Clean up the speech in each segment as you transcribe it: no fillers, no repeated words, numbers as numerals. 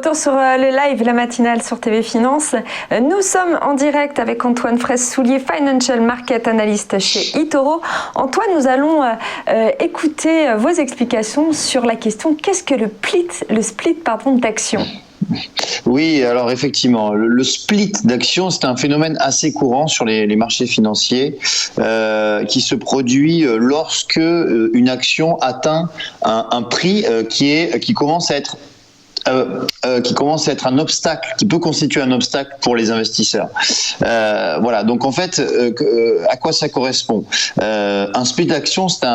retour sur le live, la matinale sur TV Finance. Nous sommes en direct avec Antoine Fraisse-Soulier, Financial Market Analyst chez eToro. Antoine, nous allons écouter vos explications sur la question qu'est-ce que le split d'actions? Oui, alors effectivement, le split d'actions, c'est un phénomène assez courant sur les marchés financiers qui se produit lorsque une action atteint un prix qui commence à être un obstacle, qui peut constituer un obstacle pour les investisseurs. Voilà, donc en fait, à quoi ça correspond? Un split d'action, c'est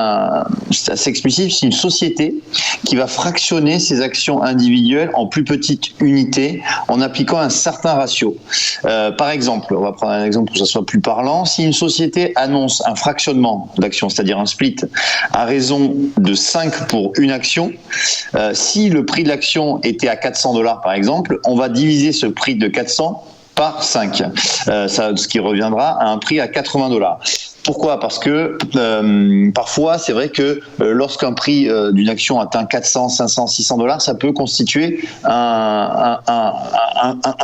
assez explicite, c'est une société qui va fractionner ses actions individuelles en plus petites unités en appliquant un certain ratio. Par exemple, on va prendre un exemple pour que ça soit plus parlant, si une société annonce un fractionnement d'actions, c'est-à-dire un split, à raison de 5 pour une action, si le prix de l'action était à 400 $ par exemple, on va diviser ce prix de 400 par 5, ce qui reviendra à un prix à 80 $. Pourquoi? Parce que parfois, c'est vrai que lorsqu'un prix d'une action atteint 400, 500, 600 $, ça peut constituer un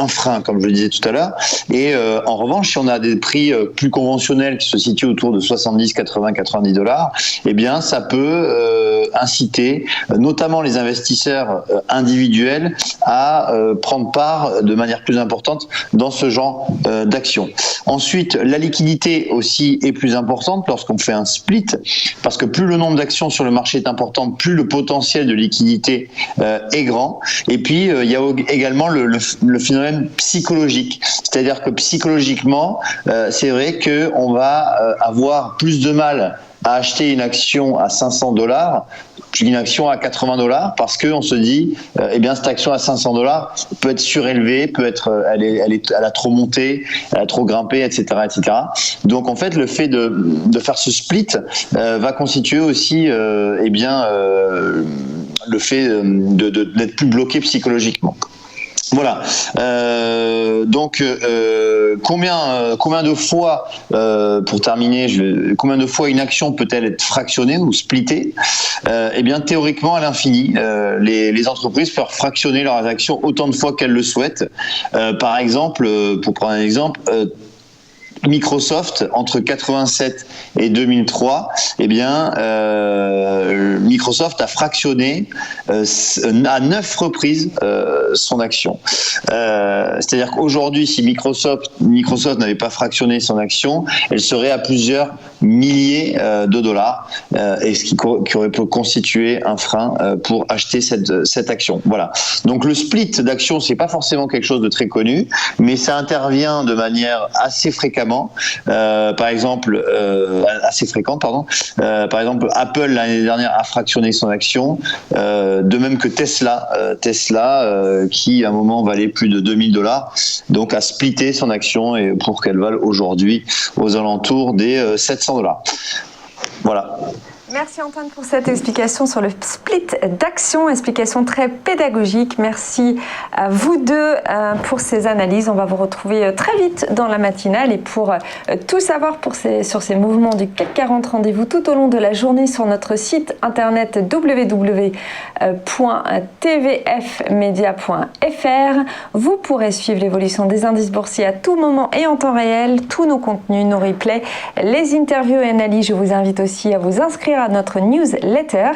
frein, comme je le disais tout à l'heure. Et en revanche, si on a des prix plus conventionnels qui se situent autour de 70, 80, 90 $, eh bien, ça peut inciter notamment les investisseurs individuels à prendre part de manière plus importante dans ce genre d'actions. Ensuite, la liquidité aussi est plus importante lorsqu'on fait un split, parce que plus le nombre d'actions sur le marché est important, plus le potentiel de liquidité est grand. Et puis, il y a également le phénomène psychologique. C'est-à-dire que psychologiquement, c'est vrai qu'on va avoir plus de mal à acheter une action à 500 $ qu'une action à 80 $ parce qu'on se dit, eh bien, cette action à 500 $ peut être surélevée, elle a trop monté, elle a trop grimpé, etc., etc. Donc, en fait, le fait de faire ce split va constituer aussi, le fait d'être plus bloqué psychologiquement. Voilà. Donc, combien de fois, pour terminer, combien de fois une action peut-elle être fractionnée ou splittée? Eh bien, théoriquement, à l'infini. Les entreprises peuvent fractionner leurs actions autant de fois qu'elles le souhaitent. Par exemple, pour prendre un exemple, Microsoft, entre 87 et 2003, eh bien, Microsoft a fractionné à 9 reprises son action. C'est-à-dire qu'aujourd'hui, si Microsoft n'avait pas fractionné son action, elle serait à plusieurs milliers de dollars, et ce qui aurait pu constituer un frein pour acheter cette action. Voilà. Donc le split d'action, c'est pas forcément quelque chose de très connu, mais ça intervient de manière assez fréquemment. Par exemple, assez fréquente, pardon. Par exemple, Apple l'année dernière a fractionné son action, de même que Tesla, qui à un moment valait plus de 2000 $, donc a splitté son action et pour qu'elle vale aujourd'hui aux alentours des 700 $. Voilà. Merci Antoine pour cette explication sur le split d'action, explication très pédagogique. Merci à vous deux pour ces analyses. On va vous retrouver très vite dans la matinale et pour tout savoir sur ces mouvements du CAC 40, rendez-vous tout au long de la journée sur notre site internet www.tvfmedia.fr. Vous pourrez suivre l'évolution des indices boursiers à tout moment et en temps réel, tous nos contenus, nos replays, les interviews et analyses. Je vous invite aussi à vous inscrire à notre newsletter.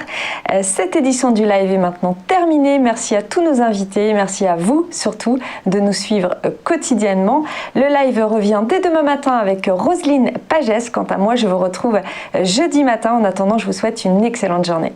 Cette édition du live est maintenant terminée. Merci à tous nos invités. Merci à vous surtout de nous suivre quotidiennement. Le live revient dès demain matin avec Roselyne Pagès. Quant à moi, je vous retrouve jeudi matin. En attendant, je vous souhaite une excellente journée.